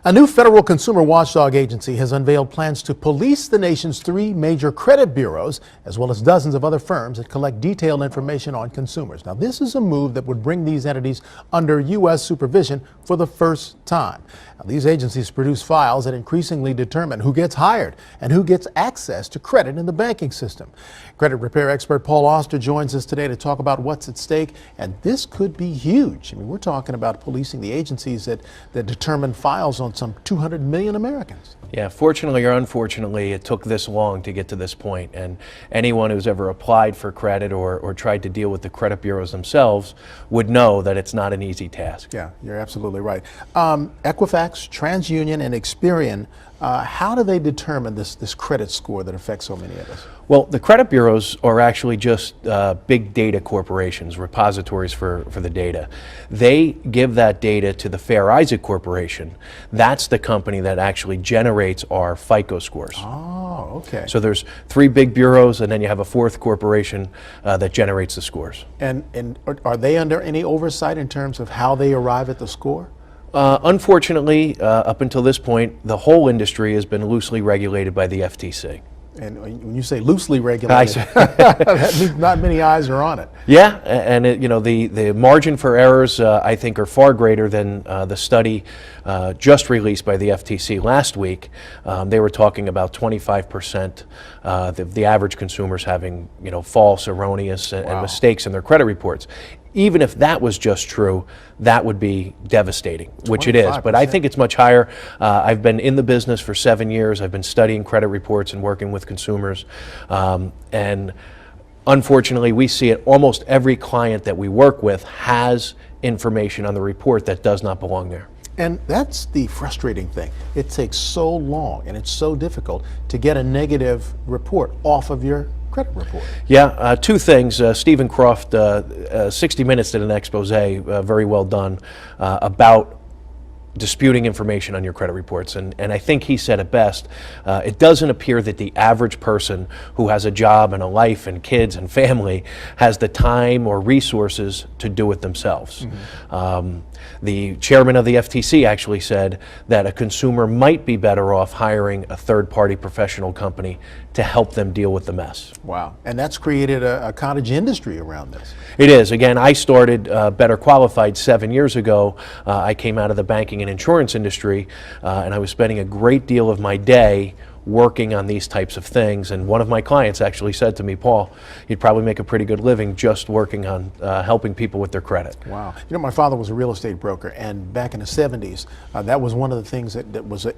A new federal consumer watchdog agency has unveiled plans to police the nation's 3 major credit bureaus, as well as dozens of other firms that collect detailed information on consumers. Now, this is a move that would bring these entities under U.S. supervision for the first time. Now, these agencies produce files that increasingly determine who gets hired and who gets access to credit in the banking system. Credit repair expert Paul Oster joins us today to talk about what's at stake, and this could be huge. I mean, we're talking about policing the agencies that determine files on some 200 million Americans. Yeah, fortunately or unfortunately, it took this long to get to this point, and anyone who's ever applied for credit or tried to deal with the credit bureaus themselves would know that it's not an easy task. Yeah, you're absolutely right. Equifax, TransUnion, and Experian, how do they determine this credit score that affects so many of us? Well, the credit bureaus are actually just big data corporations, repositories for the data. They give that data to the Fair Isaac Corporation. That's the company that actually generates our FICO scores. Oh, okay. So there's 3 big bureaus, and then you have a 4th corporation that generates the scores. And are they under any oversight in terms of how they arrive at the score? Unfortunately, up until this point, the whole industry has been loosely regulated by the FTC. And when you say loosely regulated, that means not many eyes are on it. Yeah, and the margin for errors, I think, are far greater than the study just released by the FTC last week. They were talking about 25% the average consumers having false, erroneous, and mistakes in their credit reports. Even if that was just true, that would be devastating, which it is. But I think it's much higher. I've been in the business for 7 years. I've been studying credit reports and working with consumers. And unfortunately, we see it. Almost every client that we work with has information on the report that does not belong there. And that's the frustrating thing. It takes so long and it's so difficult to get a negative report off of your credit report. Yeah, 2 things. Stephen Croft, 60 Minutes did an expose, very well done, about disputing information on your credit reports. And I think he said it best. It doesn't appear that the average person who has a job and a life and kids and family has the time or resources to do it themselves. Mm-hmm. The chairman of the FTC actually said that a consumer might be better off hiring a third-party professional company to help them deal with the mess. Wow. And that's created a cottage industry around this. It is. Again, I started Better Qualified 7 years ago. I came out of the banking and insurance industry, and I was spending a great deal of my day working on these types of things. And one of my clients actually said to me, Paul, you'd probably make a pretty good living just working on helping people with their credit. Wow. My father was a real estate broker, and back in the 70s, that was one of the things that was an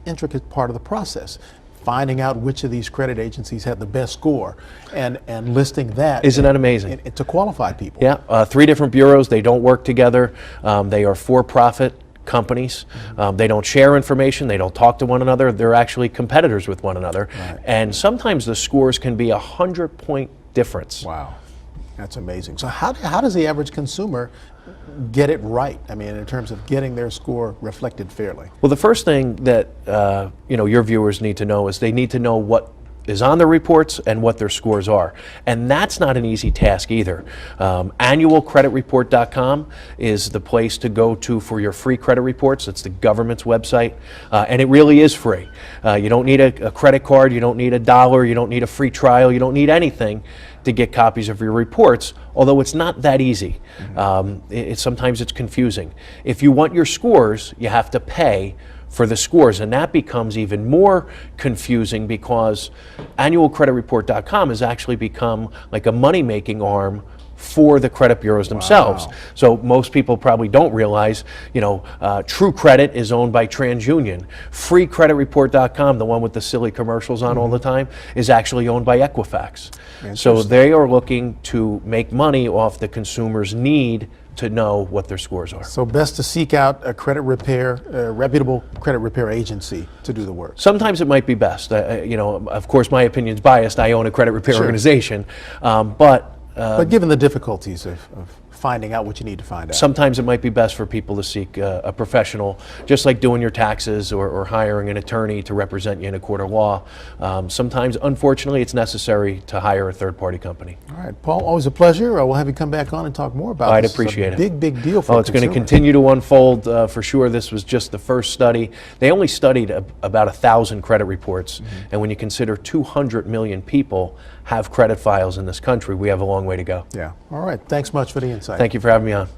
intricate part of the process. Finding out which of these credit agencies had the best score and listing that. Isn't that amazing? To qualify people. Yeah, 3 different bureaus. They don't work together. They are for-profit companies. They don't share information. They don't talk to one another. They're actually competitors with one another. Right. And sometimes the scores can be 100-point difference. Wow, that's amazing. So how does the average consumer get it right? I mean, in terms of getting their score reflected fairly. Well, the first thing that your viewers need to know is they need to know what is on their reports and what their scores are. And that's not an easy task either. Annualcreditreport.com is the place to go to for your free credit reports. It's the government's website, and it really is free. You don't need a credit card, you don't need $1, you don't need a free trial, you don't need anything to get copies of your reports, although it's not that easy. Mm-hmm. Sometimes it's confusing. If you want your scores, you have to pay for the scores, and that becomes even more confusing because annualcreditreport.com has actually become like a money-making arm for the credit bureaus themselves. Wow. So most people probably don't realize, True Credit is owned by TransUnion. FreeCreditReport.com, the one with the silly commercials on all the time, is actually owned by Equifax. So they are looking to make money off the consumer's need to know what their scores are. So best to seek out a credit repair, reputable credit repair agency to do the work. Sometimes it might be best. Of course, my opinion's biased. I own a credit repair organization, but given the difficulties of finding out what you need to find out. Sometimes it might be best for people to seek a professional, just like doing your taxes or hiring an attorney to represent you in a court of law. Sometimes, unfortunately, it's necessary to hire a third-party company. All right, Paul, always a pleasure. We'll have you come back on and talk more about I'd this. appreciate It's a it. big deal for Well, it's going to consumers. continue to unfold for sure. This was just the first study. They only studied about 1,000 credit reports, and when you consider 200 million people have credit files in this country, we have a long way to go. Yeah. All right. Thanks much for the insight. Thank you for having me on.